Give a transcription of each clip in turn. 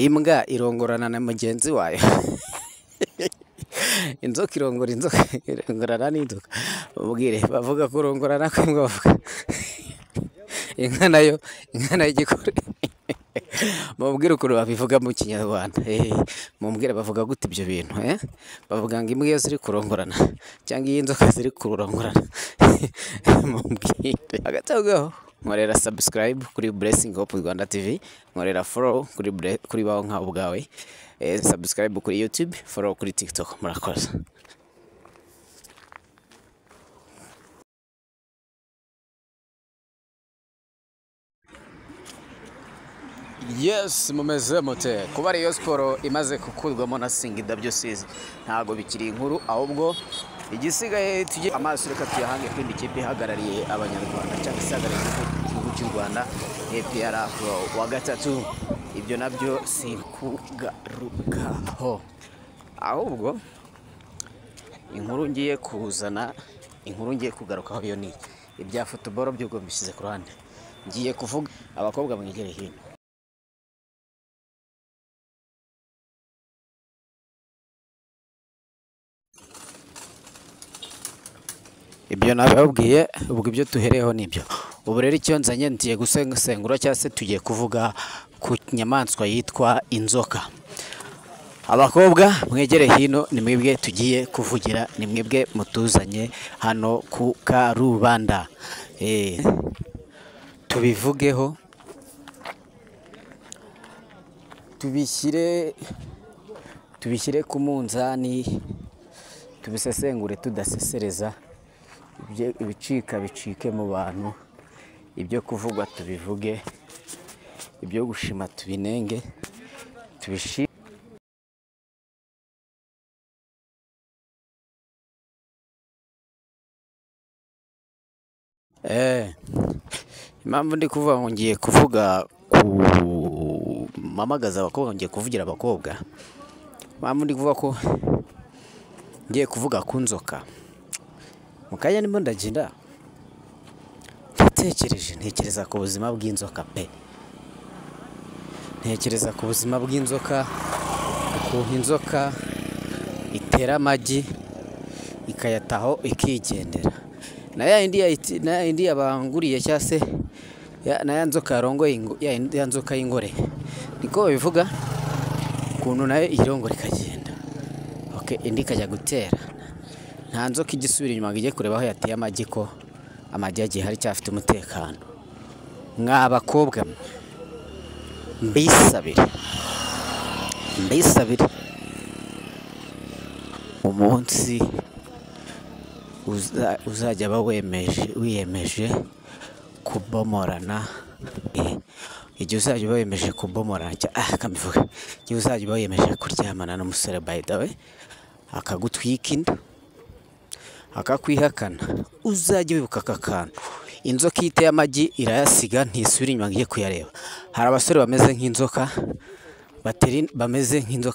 Imbwa irongorana na mugenzi wayo. Inzoka irongora inzoka, irongorana n'inzoka. Ubwire bavuga kurongorana kw'imbwa bavuga. Inka nayo igikore. Mubwire ukuntu babivuga mu Kinyarwanda. Mumbwire bavuga gute ibyo bintu, bavuga ngo imbwa iyo ziri kurongorana cyangwa iyo inzoka ziri kurongorana. Mumbwire. Hagati aho ngaho nkorera subscribe kuri Blessing Hope Rwanda TV, nkorera follow kuri baho nka ubwawe, subscribe kuri YouTube, follow kuri TikTok. Murakoze. Yes, mumeze mute. Kuba Rayon Sport imaze kukurwamo na Singida byose ntago bikiri inkuru, ahubwo igisigaye tujye amaso reka tuyahange kwindi kipe ihagarariye abanyarwanda cyangwa se ihagarariye igihugu cy'u Rwanda, APR wa gatatu. Ibyo nabyo si kugarukaho, ahubwo inkuru ngiye kugarukaho yo ni ibya football byo bishyize ku ruhande. Ngiye kuvuga abakobwa mwigere hino. Ibyo nababwiye, ubwo ibyo tuhereyeho nibyo. Ubu rero icyo nzanye ngiye gusengura cyangwa se tugiye kuvuga ku nyamaswa yitwa inzoka. Abakobwa mwegere hino, ni mwebwe tugiye kuvugira, ni mwebwe mutuzanye hano ku Karubanda. Tubivugeho, tubishyire ku munzani, tubisesengure tudasesereza. Bicike mu bantu, ibyo kuvugwa tubivuge, ibyo gushima tubinenge, tubishime. Impamvu ndi kuvuga ngo ngiye kuvuga mamagaza abakobwa, ngiye kuvugira abakobwa. Impamvu ndi kuvuga ko ngiye kuvuga ku nzoka. Mukanya nimo ndagenda ntekereza ku buzima bw'inzoka pe. Ntekereza ku buzima bw'inzoka, ukuntu inzoka itera amagi ikayataho ikigendera. Na ya indi yabanguriye cyangwa se na ya nzoka yarongoye, ya nzoka y'ingore, niko babivuga, ukuntu nayo irongora ikagenda. Indi ikajya gutera. Nta nzoka igisubira inyuma ngo ijye kureba aho yateye amagi, ko amagi yagiye hari cyafite umutekano. Mwa bakobwa mbisabire umunsi uzajya wiyemeje kubomorana, igihe uzajya uba wiyemeje kubomorana, igihe uzajya uba wiyemeje kuryamana n'umusore by the way akagutwika inda akakwihakana, uzajya wibuka aka kantu. Inzoka iteye amagi irayasiga, ntisubira inyuma ngo ijye kuyareba. Hari abasore bameze nk'inzoka,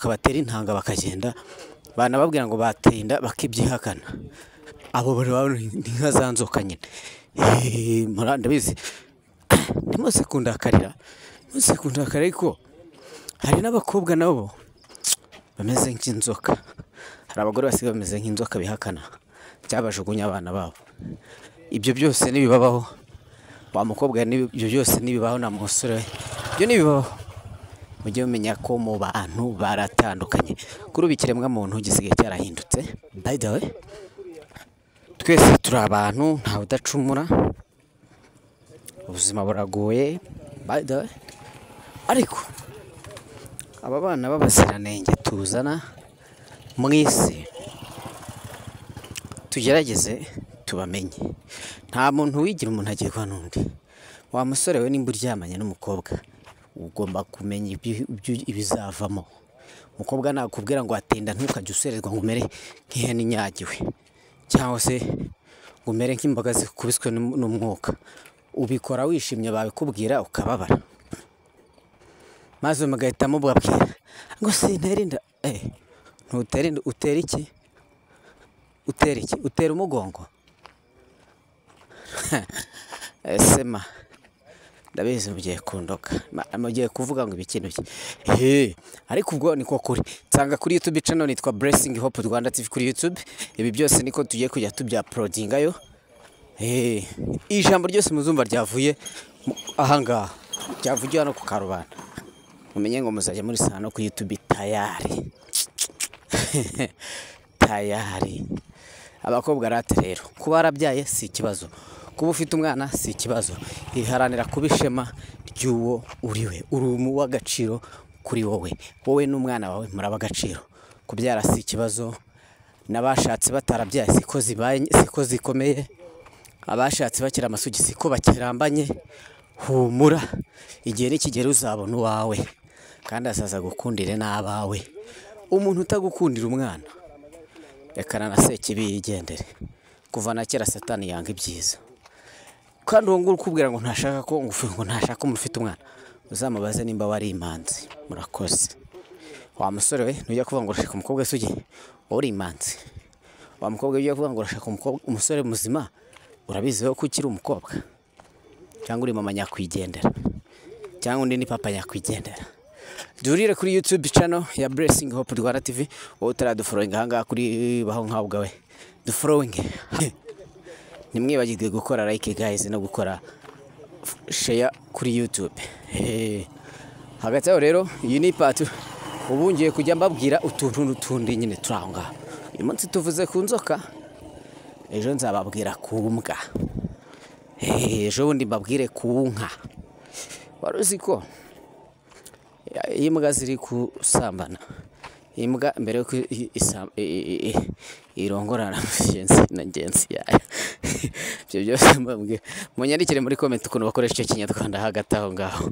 batera intanga bakagenda, banababwira ngo bateye inda bakibyihakana. Abo bari inka za nzoka nyine. Ndabizi ntimuse kundakarira, ariko hari n'abakobwa nabo bameze nk'inzoka. Hari abagore basigaye bameze nk'inzoka bihakana, cyabajugunya abana babo. Ibyo byose nibibabaho, wa mukobwa, ibyo byose nibibaho na musore, ibyo nibibaho, mujye mumenya ko mu bantu baratandukanye. Kuri ubu ikiremwa muntu gisigaye cyarahindutse. By the way, twese turi abantu, ntawe udacumura, ubuzima buragoye. By the way, ariko aba bana b'abaziranenge tuzana mu isi, tugerageze tubamenye. Nta muntu wigira umuntu agiye kwa n'undi. Wa musore we, nimba uryamanye n'umukobwa, ugomba kumenya ibizavamo. Umukobwa nakubwira ngo atenda, ntukajye usererwa ngo umere nk'ihene inyagiwe, cyangwa se ngo umere nk'imboga zikubiswe n'umwuka. Ubikora wishimye, babikubwira ukababara, maze mugahita mubabwira ngo sintera inda. Ntutera inda, utera iki? Utera umugongo. Sema ndabizi mugiye kundoka mugiye kuvuga ngo ibikino bye ariko ubwo niko kuri nsanga kuri YouTube channel nitwa Blessing Hope Rwanda TV kuri YouTube. Ibi byose niko tugiye kujya tubya uploadingayo. Ijambo ryose muzumva ryavuye ahangaha ryavugiye hano ku Karubanda, mumenye ngo muzajya muri sano ku YouTube tayari. Tayari abakobwa rate rero kuba arabyaye si ikibazo, kuba ufite umwana si ikibazo, iharanira kubishema ry'uwo uriwe, uri w'agaciro kuri wowe n'umwana wawe muraba agaciro. Kubyara si ikibazo, n'abashatse batarabyaye siko zikomeye, abashatse bakira amasugi siko bakirambanye. Humura, igihe nikigera uzabona uwawe kandi azaza gukundire n'abawe. Umuntu utagukundira umwana rekana na Sekibi yigendere. Kuva na kera Satani yanga ibyiza, kandi uwo nguru kubwira ngo ntashaka ko ngo ntashaka umuntu ufite umwana, uzamubaze nimba wari imanzi. Murakoze. Wa musore we nujya kuvuga ngo urashaka umukobwa sugi uri imanzi, wa mukobwa ujya kuvuga ngo urashaka umusore muzima, urabizi ko ukiri umukobwa cyangwa uri mama nyakwigendera cyangwa undi ni papa nyakwigendera. Durire kuri YouTube channel ya Blessing Hope Rwanda TV. Wowe utaradufollowing hanga kuri baho nkaho bwawe dufollowing. Nimwibagirwe gukora like guys no gukora share kuri YouTube. Hagati aho rero iyi ni part ubu ngiye kujya mbabwira utuntu n'utundi nyine turanga. Uyu munsi tuvuze ku nzoka, ejo nzababwira ku mbwa, ejo bundi mbabwire ku nka. Waruzi ko imbwa ziri kusambana, imbwa mbere yuko irongorana na ngenzi yayo. Ibyo byose mbabwira munyandikire muri comment ukuntu bakoresha icyo Kinyarwanda hagati aho ngaho.